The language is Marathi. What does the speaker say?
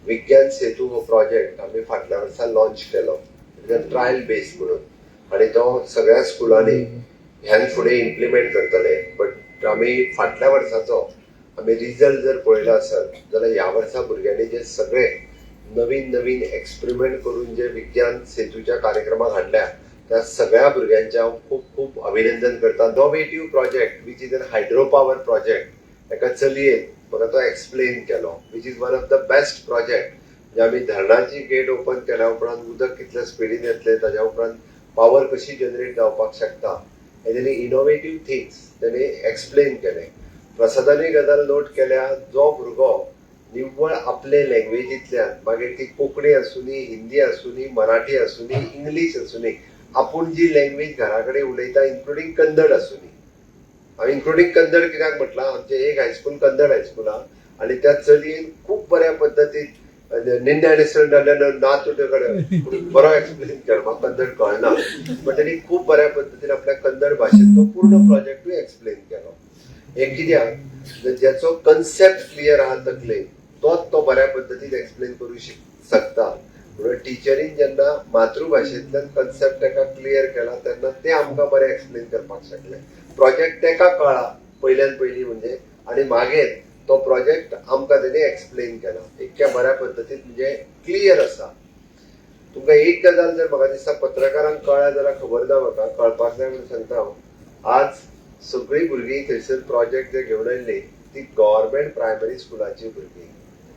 विज्ञान सेतू हो प्रोजेक्ट आम्ही फाटल्या वर्सा लॉन्च केलो ट्रायल बेस म्हणून आणि तो सगळ्या स्कुलांनी ह्यान फुडें इम्प्लिमेंट करतले. बट आम्ही फाटल्या वर्साचो आम्ही रिझल्ट जर पळयलो आसत जाल्यार ह्या वर्सा भुरग्यांनी जे सगळे नवीन नवीन एक्सपेरिमेंट करून जे विज्ञान सेतूच्या कार्यक्रमाक हाडल्या त्या सगळ्या भुरग्यांचे हांव खूप खूप अभिनंदन करता. Innovative project which is an hydro power project एका चलयेन म्हाका तो एक्सप्लेन केलो which is one of the best project जे आमी धरणाची गेट ओपन केल्या उपरांत उदक कितल्या स्पिडीन येतले ताज्या उपरांत पॉवर कशी जनरेट जावपाक शकता हे तेणी इनोवेटिव्ह थिंग्स तेणी एक्सप्लेन केले. प्रसादानी गजाल नोट केल्या जो भुरगो निव्वळ आपले लँग्वेजींतल्यान मागीर ती कोंकणी आसूनी हिंदी आसूनी मराठी आसूनी इंग्लीश आसूनी आपूण जी लँग्वेज घरा कडेन उलयता इन्क्लुडींग कन्नड आसूनी हांवें इन्क्लुडींग कन्नड कित्याक म्हटलां आमचें एक हायस्कूल कन्नड हायस्कूल आहा आनी त्या चलयेन खूब बऱ्या पद्दतीन निन्ने नातुकडे बरो एक्सप्लेन केलो. म्हाका कन्नड कळना बट तेणी खूब बऱ्या पद्दतीन आपल्या कन्नड भाशेंत तो पूर्ण प्रोजेक्टूय एक्सप्लेन केलो. हे कित्याक ज्याचो कन्सेप्ट क्लियर आहा तकलेन तोच तो बऱ्या पद्दतीन एक्सप्लेन करूं शकता. म्हणून टिचरीन जेन्ना मातृभाशेंतल्यान कन्सेप्ट ताका क्लियर केला तेन्ना ते आमकां बरें एक्सप्लेन करपाक शकले. प्रोजेक्ट ताका कळ्ळा पयल्यान पयलीं म्हणजे आनी मागीर तो प्रोजेक्ट आमकां तेणी एक्सप्लेन केला इतक्या बऱ्या पद्दतीन म्हणजे क्लियर आसा. तुमकां एक गजाल जर म्हाका दिसता पत्रकारांक कळ्ळ्या जाल्यार खबर ना म्हाका कळपाक जाय म्हणून सांगता हांव. आज सगळीं भुरगीं थंयसर प्रोजेक्ट जे घेवन आयिल्लीं ती गव्हर्मेंट प्रायमरी स्कुलाची भुरगीं